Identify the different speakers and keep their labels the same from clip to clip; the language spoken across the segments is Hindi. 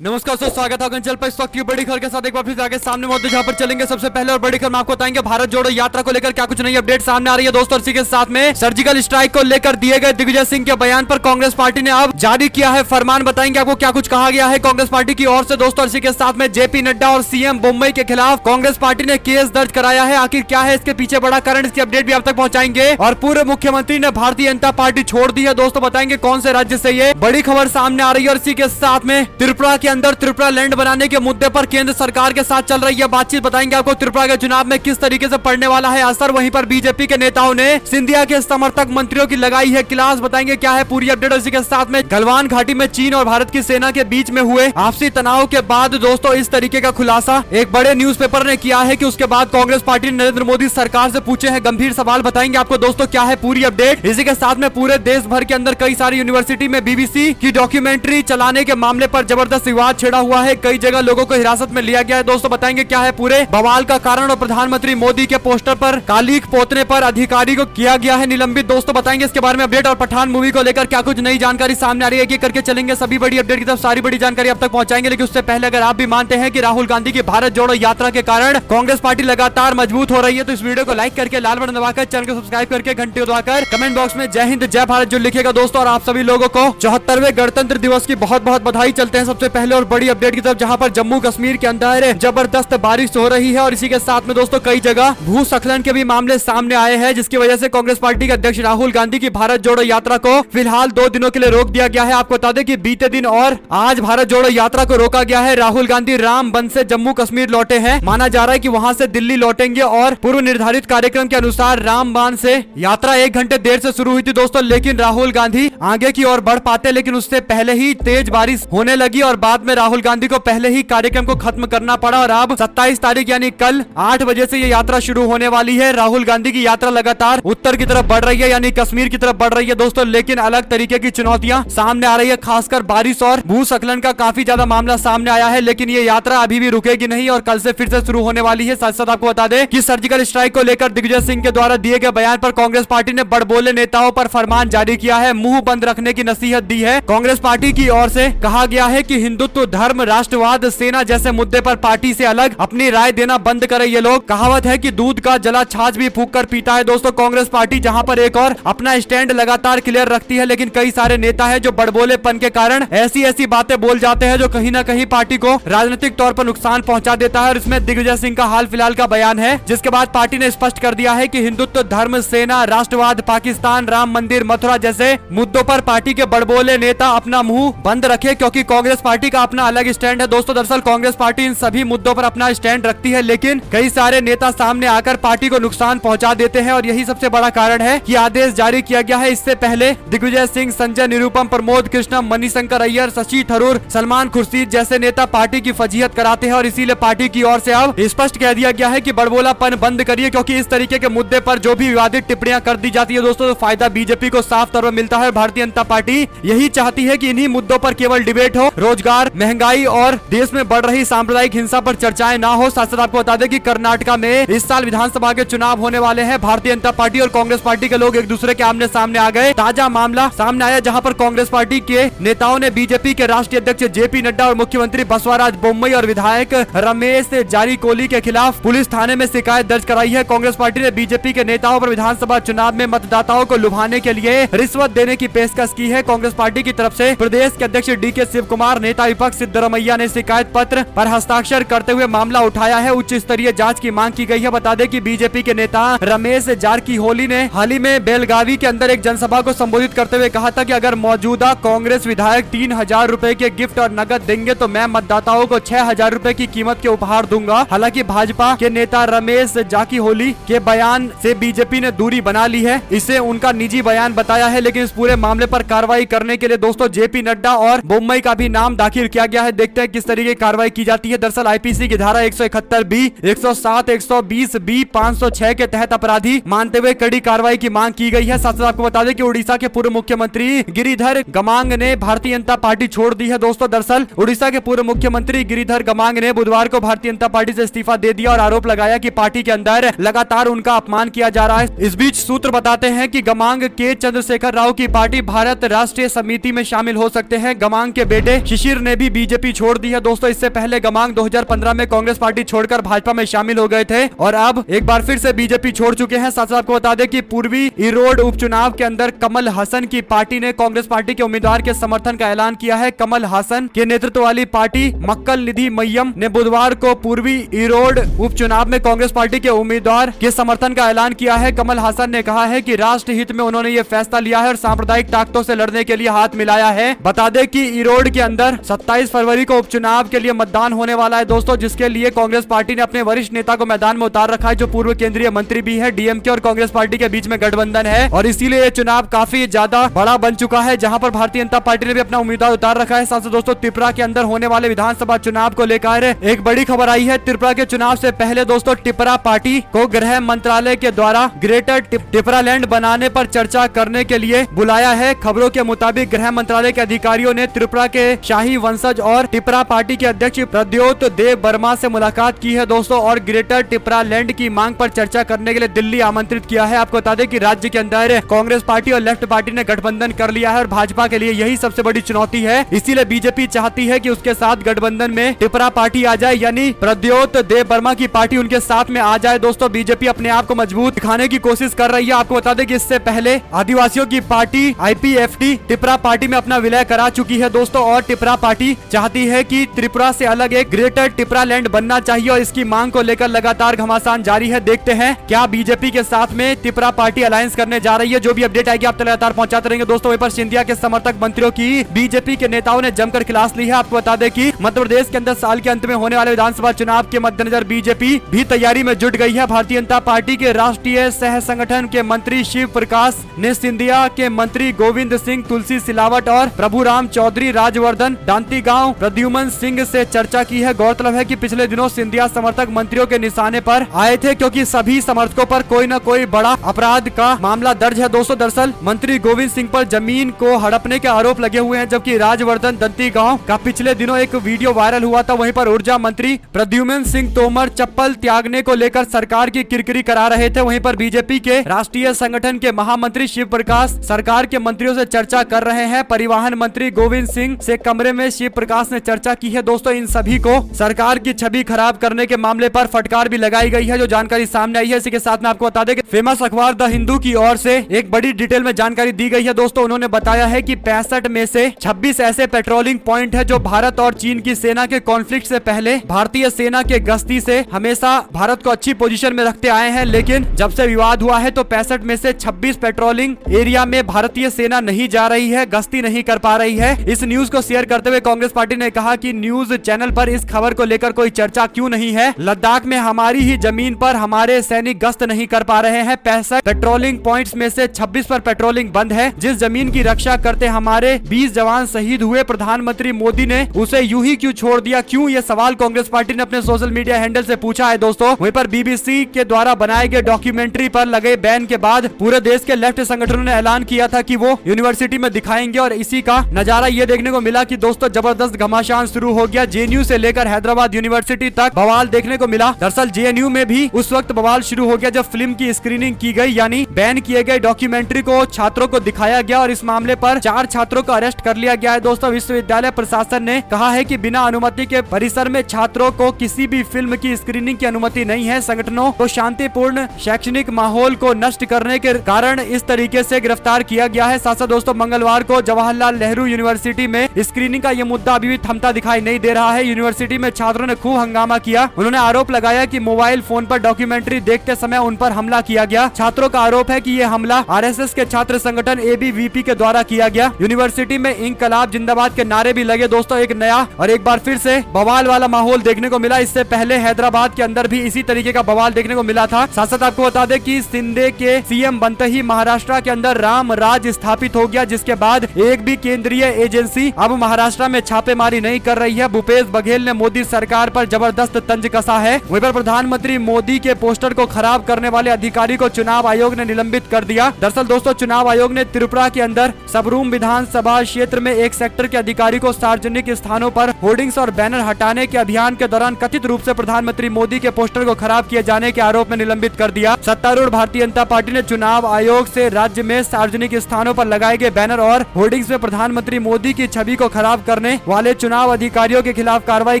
Speaker 1: नमस्कार दोस्तों, स्वागत है चल पर स्टॉक की बड़ी खबर के साथ एक बार फिर आगे सामने मौजूद जहां पर चलेंगे। सबसे पहले और बड़ी खबर में आपको बताएंगे भारत जोड़ो यात्रा को लेकर क्या कुछ नई अपडेट सामने आ रही है दोस्तों। इसी के साथ में सर्जिकल स्ट्राइक को लेकर दिए गए दिग्विजय सिंह के बयान पर कांग्रेस पार्टी ने अब जारी किया है फरमान। बताएंगे आपको क्या कुछ कहा गया है कांग्रेस पार्टी की ओर से दोस्तों। इसी के साथ में जेपी नड्डा और सीएम मुंबई के खिलाफ कांग्रेस पार्टी ने केस दर्ज कराया है। आखिर क्या है इसके पीछे बड़ा कारण, इसकी अपडेट भी आप तक पहुंचाएंगे। और पूर्व मुख्यमंत्री ने भारतीय जनता पार्टी छोड़ दी है दोस्तों। बताएंगे कौन से राज्य से ये बड़ी खबर सामने आ रही है। और इसी के साथ में त्रिपुरा के अंदर त्रिपुरा लैंड बनाने के मुद्दे पर केंद्र सरकार के साथ चल रही है बातचीत। बताएंगे आपको त्रिपुरा के चुनाव में किस तरीके से पड़ने वाला है असर। वहीं पर बीजेपी के नेताओं ने सिंधिया के समर्थक मंत्रियों की लगाई है क्लास। बताएंगे क्या है पूरी अपडेट। इसी के साथ में गलवान घाटी में चीन और भारत की सेना के बीच में हुए आपसी तनाव के बाद दोस्तों इस तरीके का खुलासा एक बड़े न्यूज़पेपर ने किया है कि उसके बाद कांग्रेस पार्टी ने नरेंद्र मोदी सरकार से पूछे हैं गंभीर सवाल। बताएंगे आपको दोस्तों क्या है पूरी अपडेट। इसी के साथ में पूरे देश भर के अंदर कई सारी यूनिवर्सिटी में बीबीसी की डॉक्यूमेंट्री चलाने के मामले पर जबरदस्त विवाद छिड़ा हुआ है। कई जगह लोगों को हिरासत में लिया गया है दोस्तों। बताएंगे क्या है पूरे बवाल का कारण। और प्रधानमंत्री मोदी के पोस्टर पर कालीख पोतने पर अधिकारी को किया गया है निलंबित दोस्तों। बताएंगे इसके बारे में अपडेट। और पठान मूवी को लेकर क्या कुछ नई जानकारी सामने आ रही है कि करके चलेंगे। सभी बड़ी अपडेट की तरफ सारी बड़ी जानकारी अब तक पहुंचाएंगे। लेकिन उससे पहले अगर आप भी मानते हैं कि राहुल गांधी की भारत जोड़ो यात्रा के कारण कांग्रेस पार्टी लगातार मजबूत हो रही है तो इस वीडियो को लाइक करके लाल बटन दबाकर चैनल को सब्सक्राइब करके घंटी दबाकर कमेंट बॉक्स में जय हिंद जय भारत जो लिखेगा दोस्तों। और आप सभी लोगों को 74वें गणतंत्र दिवस की बहुत बहुत बधाई। चलते हैं सबसे पहले और बड़ी अपडेट की तरफ जहां पर जम्मू कश्मीर के अंदर जबरदस्त बारिश हो रही है। और इसी के साथ में दोस्तों कई जगह भूस्खलन के भी मामले सामने आए हैं जिसकी वजह से कांग्रेस पार्टी के अध्यक्ष राहुल गांधी की भारत जोड़ो यात्रा को फिलहाल 2 दिनों के लिए रोक दिया गया है। आपको बता दें कि बीते दिन और आज भारत जोड़ो यात्रा को रोका गया है। राहुल गांधी रामबन से जम्मू कश्मीर लौटे हैं। माना जा रहा है कि वहां से दिल्ली लौटेंगे और पूर्व निर्धारित कार्यक्रम के अनुसार रामबन से यात्रा 1 घंटे देर से शुरू हुई थी दोस्तों। लेकिन राहुल गांधी आगे की ओर बढ़ पाते लेकिन उससे पहले ही तेज बारिश होने लगी और बाद में राहुल गांधी को पहले ही कार्यक्रम को खत्म करना पड़ा। और अब 27 तारीख यानी कल 8 बजे से ये यात्रा शुरू होने वाली है। राहुल गांधी की यात्रा लगातार उत्तर की तरफ बढ़ रही है यानी कश्मीर की तरफ बढ़ रही है दोस्तों। लेकिन अलग तरीके की चुनौतियां सामने आ रही है, खासकर बारिश और भूस्खलन का काफी ज्यादा मामला सामने आया है। लेकिन ये यात्रा अभी भी रुकेगी नहीं और कल से फिर से शुरू होने वाली है। साथ साथ आपको बता दें कि सर्जिकल स्ट्राइक को लेकर दिग्विजय सिंह के द्वारा दिए गए बयान पर कांग्रेस पार्टी ने बड़बोले नेताओं पर फरमान जारी किया है, मुंह बंद रखने की नसीहत दी है। कांग्रेस पार्टी की ओर से कहा गया है कि हिंदुत्व, धर्म, राष्ट्रवाद, सेना जैसे मुद्दे पर पार्टी से अलग अपनी राय देना बंद करे ये लोग। कहावत है कि दूध का जला छाछ भी फूंक कर पीता है दोस्तों। कांग्रेस पार्टी जहां पर एक और अपना स्टैंड लगातार क्लियर रखती है लेकिन कई सारे नेता हैं जो बड़बोलेपन के कारण ऐसी ऐसी बातें बोल जाते हैं जो कहीं ना कहीं पार्टी को राजनीतिक तौर पर नुकसान पहुंचा देता है। और इसमें दिग्विजय सिंह का हाल फिलहाल का बयान है जिसके बाद पार्टी ने स्पष्ट कर दिया है कि हिंदुत्व, धर्म, सेना, राष्ट्रवाद, पाकिस्तान, राम मंदिर, मथुरा जैसे मुद्दों पर पार्टी के बड़बोले नेता अपना मुंह बंद रखे क्योंकि कांग्रेस पार्टी का अपना अलग स्टैंड है दोस्तों। दरअसल कांग्रेस पार्टी इन सभी मुद्दों पर अपना स्टैंड रखती है लेकिन कई सारे नेता सामने आकर पार्टी को नुकसान पहुंचा देते हैं और यही सबसे बड़ा कारण है कि आदेश जारी किया गया है। इससे पहले दिग्विजय सिंह, संजय निरुपम, प्रमोद कृष्णम, मणिशंकर अय्यर, शशि थरूर, सलमान खुर्शीद जैसे नेता पार्टी की फजीहत कराते हैं और इसीलिए पार्टी की ओर से अब स्पष्ट कह दिया गया है कि बड़बोलापन बंद करिए क्योंकि इस तरीके के मुद्दे पर जो भी विवादित टिप्पणियां कर दी जाती है दोस्तों तो फायदा बीजेपी को साफ तौर पर मिलता है। भारतीय जनता पार्टी यही चाहती है कि इन्हीं मुद्दों पर केवल डिबेट हो, रोजगार, महंगाई और देश में बढ़ रही सांप्रदायिक हिंसा पर चर्चाएं ना हो। साथ साथ आपको बता दें कि कर्नाटका में इस साल विधानसभा के चुनाव होने वाले हैं। भारतीय जनता पार्टी और कांग्रेस पार्टी के लोग एक दूसरे के आमने सामने आ गए। ताजा मामला सामने आया जहां पर कांग्रेस पार्टी के नेताओं ने बीजेपी के राष्ट्रीय अध्यक्ष जेपी नड्डा और मुख्यमंत्री बसवराज बोम्मई और विधायक रमेश जारीकोली के खिलाफ पुलिस थाने में शिकायत दर्ज कराई है। कांग्रेस पार्टी ने बीजेपी के नेताओं पर विधानसभा चुनाव में मतदाताओं को लुभाने के लिए रिश्वत देने की पेशकश की है। कांग्रेस पार्टी की तरफ से प्रदेश के अध्यक्ष डीके शिव कुमार, नेता विपक्ष सिद्धरमैया ने शिकायत पत्र पर हस्ताक्षर करते हुए मामला उठाया है। उच्च स्तरीय जांच की मांग की गई है। बता दें कि बीजेपी के नेता रमेश जारकीहोली ने हाल ही में बेलगावी के अंदर एक जनसभा को संबोधित करते हुए कहा था कि अगर मौजूदा कांग्रेस विधायक 3000 रुपए के गिफ्ट और नगद देंगे तो मैं मतदाताओं को 6000 रुपए की कीमत के उपहार दूंगा। हालांकि भाजपा के नेता रमेश जारकीहोली के बयान से बीजेपी ने दूरी बना ली है, इसे उनका निजी बयान बताया है। लेकिन इस पूरे मामले पर कार्रवाई करने के लिए दोस्तों जेपी नड्डा और बोम्मई का भी नाम दाखिल किया गया है। देखते हैं किस तरीके की कार्रवाई की जाती है। दरअसल आईपीसी की धारा 171 बी, 107, 120 बी, 506 के तहत अपराधी मानते हुए कड़ी कार्रवाई की मांग की गई है। साथ साथ आपको बता दें कि उड़ीसा के पूर्व मुख्यमंत्री गिरिधर गमांग ने भारतीय जनता पार्टी छोड़ दी है दोस्तों। दरअसल उड़ीसा के पूर्व मुख्यमंत्री गिरिधर गमांग ने बुधवार को भारतीय जनता पार्टी से इस्तीफा दे दिया और आरोप लगाया कि पार्टी के अंदर लगातार उनका अपमान किया जा रहा है। इस बीच सूत्र बताते हैं कि गमांग के चंद्रशेखर राव की पार्टी भारत राष्ट्रीय समिति में शामिल हो सकते हैं। गमांग के बेटे शिशिर ने भी बीजेपी छोड़ दी है दोस्तों। इससे पहले गमांग 2015 में कांग्रेस पार्टी छोड़कर भाजपा में शामिल हो गए थे और अब एक बार फिर से बीजेपी छोड़ चुके हैं। साथ साथ आपको बता दें कि पूर्वी इरोड उपचुनाव के अंदर कमल हसन की पार्टी ने कांग्रेस पार्टी के उम्मीदवार के समर्थन का ऐलान किया है। कमल हसन के नेतृत्व वाली पार्टी मक्कल निधि मय्यम ने बुधवार को पूर्वी इरोड उपचुनाव में कांग्रेस पार्टी के उम्मीदवार के समर्थन का ऐलान किया है। कमल हसन ने कहा है कि राष्ट्र हित में उन्होंने ये फैसला लिया है और सांप्रदायिक ताकतों से लड़ने के लिए हाथ मिलाया है। बता दें कि इरोड के अंदर 27 फरवरी को उपचुनाव के लिए मतदान होने वाला है दोस्तों, जिसके लिए कांग्रेस पार्टी ने अपने वरिष्ठ नेता को मैदान में उतार रखा है, जो पूर्व केंद्रीय मंत्री भी है। डीएमके और कांग्रेस पार्टी के बीच में गठबंधन है और इसीलिए ये चुनाव काफी ज्यादा बड़ा बन चुका है, जहां पर भारतीय जनता पार्टी ने भी अपना उम्मीदवार उतार रखा है। साथ ही दोस्तों त्रिपुरा के अंदर होने वाले विधानसभा चुनाव को लेकर एक बड़ी खबर आई है। त्रिपुरा के चुनाव से पहले दोस्तों त्रिपुरा पार्टी को गृह मंत्रालय के द्वारा ग्रेटर त्रिपुरा लैंड बनाने पर चर्चा करने के लिए बुलाया है। खबरों के मुताबिक गृह मंत्रालय के अधिकारियों ने त्रिपुरा के शाही वंशज और त्रिपुरा पार्टी के अध्यक्ष प्रद्योत देव वर्मा से मुलाकात की है दोस्तों और ग्रेटर त्रिपुरा लैंड की मांग पर चर्चा करने के लिए दिल्ली आमंत्रित किया है। आपको बता दें कि राज्य के अंदर कांग्रेस पार्टी और लेफ्ट पार्टी ने गठबंधन कर लिया है और भाजपा के लिए यही सबसे बड़ी चुनौती है। इसीलिए बीजेपी चाहती है कि उसके साथ गठबंधन में त्रिपुरा पार्टी आ जाए, यानी प्रद्योत देव वर्मा की पार्टी उनके साथ में आ जाए। दोस्तों बीजेपी अपने आप को मजबूत दिखाने की कोशिश कर रही है। आपको बता दें कि इससे पहले आदिवासियों की पार्टी आईपीएफटी त्रिपुरा पार्टी में अपना विलय करा चुकी है दोस्तों और त्रिपुरा पार्टी चाहती है कि त्रिपुरा से अलग एक ग्रेटर त्रिपुरा लैंड बनना चाहिए और इसकी मांग को लेकर लगातार घमासान जारी है। देखते हैं क्या बीजेपी के साथ में त्रिपुरा पार्टी अलायंस करने जा रही है। जो भी अपडेट आएगी आप लगातार पहुंचाते रहेंगे दोस्तों। वहीं पर सिंधिया के समर्थक मंत्रियों की बीजेपी के नेताओं ने जमकर क्लास ली है। आपको बता दें कि मध्य प्रदेश के अंदर साल के अंत में होने वाले विधानसभा चुनाव के मद्देनजर बीजेपी भी तैयारी में जुट गई है। भारतीय जनता पार्टी के राष्ट्रीय सह संगठन के मंत्री शिव प्रकाश ने सिंधिया के मंत्री गोविंद सिंह, तुलसी सिलावट और प्रभुराम चौधरी, राजवर्धन दांतीगांव, प्रद्युमन सिंह से चर्चा की है। गौरतलब है कि पिछले दिनों सिंधिया समर्थक मंत्रियों के निशाने पर आए थे, क्योंकि सभी समर्थकों पर कोई न कोई बड़ा अपराध का मामला दर्ज है दोस्तों। दरअसल मंत्री गोविंद सिंह पर जमीन को हड़पने के आरोप लगे हुए हैं, जबकि राजवर्धन दांतीगांव का पिछले दिनों एक वीडियो वायरल हुआ था। वहीं पर ऊर्जा मंत्री प्रद्युमन सिंह तोमर चप्पल त्यागने को लेकर सरकार की किरकिरी करा रहे थे। वहीं पर बीजेपी के राष्ट्रीय संगठन के महामंत्री शिव प्रकाश सरकार के मंत्रियों से चर्चा कर रहे हैं। परिवहन मंत्री गोविंद सिंह से कमरे में शिव प्रकाश ने चर्चा की है दोस्तों। इन सभी को सरकार की छवि खराब करने के मामले पर फटकार भी लगाई गई है, जो जानकारी सामने आई है। इसी के साथ में आपको बता दें कि फेमस अखबार द हिंदू की ओर से एक बड़ी डिटेल में जानकारी दी गई है दोस्तों। उन्होंने बताया है कि 65 में से 26 ऐसे पेट्रोलिंग पॉइंट है जो भारत और चीन की सेना के कॉन्फ्लिक्ट से पहले भारतीय सेना के गश्ती से हमेशा भारत को अच्छी पोजीशन में रखते आए हैं, लेकिन जब से विवाद हुआ है तो 65 में से 26 पेट्रोलिंग एरिया में भारतीय सेना नहीं जा रही है, गश्ती नहीं कर पा रही है। इस न्यूज को शेयर करते हुए कांग्रेस पार्टी ने कहा कि न्यूज चैनल पर इस खबर को लेकर कोई चर्चा क्यों नहीं है। लद्दाख में हमारी ही जमीन पर हमारे सैनिक गश्त नहीं कर पा रहे हैं। 65 पेट्रोलिंग पॉइंट्स में से 26 पर पेट्रोलिंग बंद है। जिस जमीन की रक्षा करते हमारे 20 जवान शहीद हुए, प्रधानमंत्री मोदी ने उसे यूं ही क्यों छोड़ दिया, क्यों? ये सवाल कांग्रेस पार्टी ने अपने सोशल मीडिया हैंडल से पूछा है दोस्तों। वहीं पर बीबीसी के द्वारा बनाए गए डॉक्यूमेंट्री पर लगे बैन के बाद पूरे देश के लेफ्ट संगठनों ने ऐलान किया था कि वो यूनिवर्सिटी में दिखाएंगे और इसी का नजारा ये देखने को मिला कि दोस्तों जबरदस्त घमासान शुरू हो गया। जेएनयू से लेकर हैदराबाद यूनिवर्सिटी तक बवाल देखने को मिला। दरअसल जेएनयू में भी उस वक्त बवाल शुरू हो गया जब फिल्म की स्क्रीनिंग की गई, यानी बैन किए गए डॉक्यूमेंट्री को छात्रों को दिखाया गया और इस मामले पर 4 छात्रों को अरेस्ट कर लिया गया है दोस्तों। विश्वविद्यालय प्रशासन ने कहा है कि बिना अनुमति के परिसर में छात्रों को किसी भी फिल्म की स्क्रीनिंग की अनुमति नहीं है। संगठनों को शांतिपूर्ण शैक्षणिक माहौल को नष्ट करने के कारण इस तरीके से गिरफ्तार किया गया है। साथ साथ दोस्तों मंगलवार को जवाहरलाल नेहरू यूनिवर्सिटी में स्क्रीनिंग का ये मुद्दा अभी भी थमता दिखाई नहीं दे रहा है। यूनिवर्सिटी में छात्रों ने खूब हंगामा किया। उन्होंने आरोप लगाया कि मोबाइल फोन पर डॉक्यूमेंट्री देखते समय उन पर हमला किया गया। छात्रों का आरोप है कि ये हमला आरएसएस के छात्र संगठन एबीवीपी के द्वारा किया गया। यूनिवर्सिटी में इंकलाब जिंदाबाद के नारे भी लगे दोस्तों। एक नया और एक बार फिर से बवाल वाला माहौल देखने को मिला। इससे पहले हैदराबाद के अंदर भी इसी तरीके का बवाल देखने को मिला था। साथ साथ आपको बता दें कि शिंदे के सीएम बनते ही महाराष्ट्र के अंदर राम राज स्थापित हो गया, जिसके बाद एक भी केंद्रीय एजेंसी अब महाराष्ट्र में छापेमारी नहीं कर रही है। भूपेश बघेल ने मोदी सरकार पर जबरदस्त तंज कसा है। वहीं पर प्रधानमंत्री मोदी के पोस्टर को खराब करने वाले अधिकारी को चुनाव आयोग ने निलंबित कर दिया। दरअसल दोस्तों चुनाव आयोग ने त्रिपुरा के अंदर सबरूम विधानसभा क्षेत्र में एक सेक्टर के अधिकारी को सार्वजनिक स्थानों पर होर्डिंग्स और बैनर हटाने के अभियान के दौरान कथित रूप से प्रधानमंत्री मोदी के पोस्टर को खराब किए जाने के आरोप में निलंबित कर दिया। सत्तारूढ़ भारतीय जनता पार्टी ने चुनाव आयोग से राज्य में सार्वजनिक स्थानों पर लगाए गए बैनर और होर्डिंग्स में प्रधानमंत्री मोदी की छवि को खराब कर करने वाले चुनाव अधिकारियों के खिलाफ कार्रवाई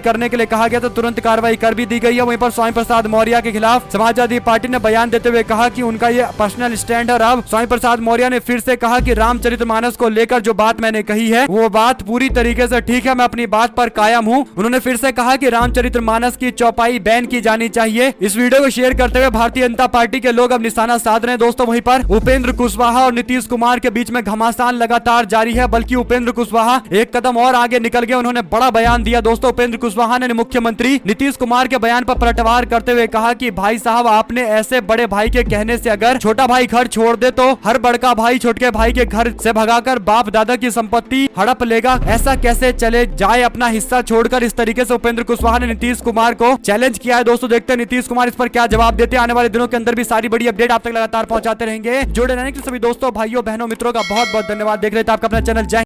Speaker 1: करने के लिए कहा गया, तो तुरंत कार्रवाई कर भी दी गई है। वहीं पर स्वामी प्रसाद मौर्य के खिलाफ समाजवादी पार्टी ने बयान देते हुए कहा कि उनका ये पर्सनल स्टैंड है। अब स्वामी प्रसाद मौर्य ने फिर से कहा कि रामचरितमानस को लेकर जो बात मैंने कही है वो बात पूरी तरीके से ठीक है, मैं अपनी बात पर कायम हूँ। उन्होंने फिर से कहा कि रामचरितमानस की चौपाई बैन की जानी चाहिए। इस वीडियो को शेयर करते हुए भारतीय जनता पार्टी के लोग अब निशाना साध रहे हैं दोस्तों। वहीं पर उपेंद्र कुशवाहा और नीतीश कुमार के बीच में घमासान लगातार जारी है, बल्कि उपेंद्र कुशवाहा एक कदम और आगे निकल गए। उन्होंने बड़ा बयान दिया दोस्तों। उपेंद्र कुशवाहा ने मुख्यमंत्री नीतीश कुमार के बयान पर पलटवार करते हुए कहा कि भाई साहब, आपने ऐसे बड़े भाई के कहने से अगर छोटा भाई घर छोड़ दे तो हर बड़का भाई छोटे भाई के घर से भगाकर बाप दादा की संपत्ति हड़प लेगा, ऐसा कैसे चले जाए अपना हिस्सा छोड़कर। इस तरीके से उपेंद्र कुशवाहा ने नीतीश कुमार को चैलेंज किया है दोस्तों। देखते हैं नीतीश कुमार इस पर क्या जवाब देते हैं। आने वाले दिनों के अंदर भी सारी बड़ी अपडेट आप तक लगातार पहुंचाते रहेंगे। जुड़े रहने के लिए सभी दोस्तों, भाइयों, बहनों, मित्रों का बहुत बहुत धन्यवाद। देख रहे थे आपका अपना चैनल जय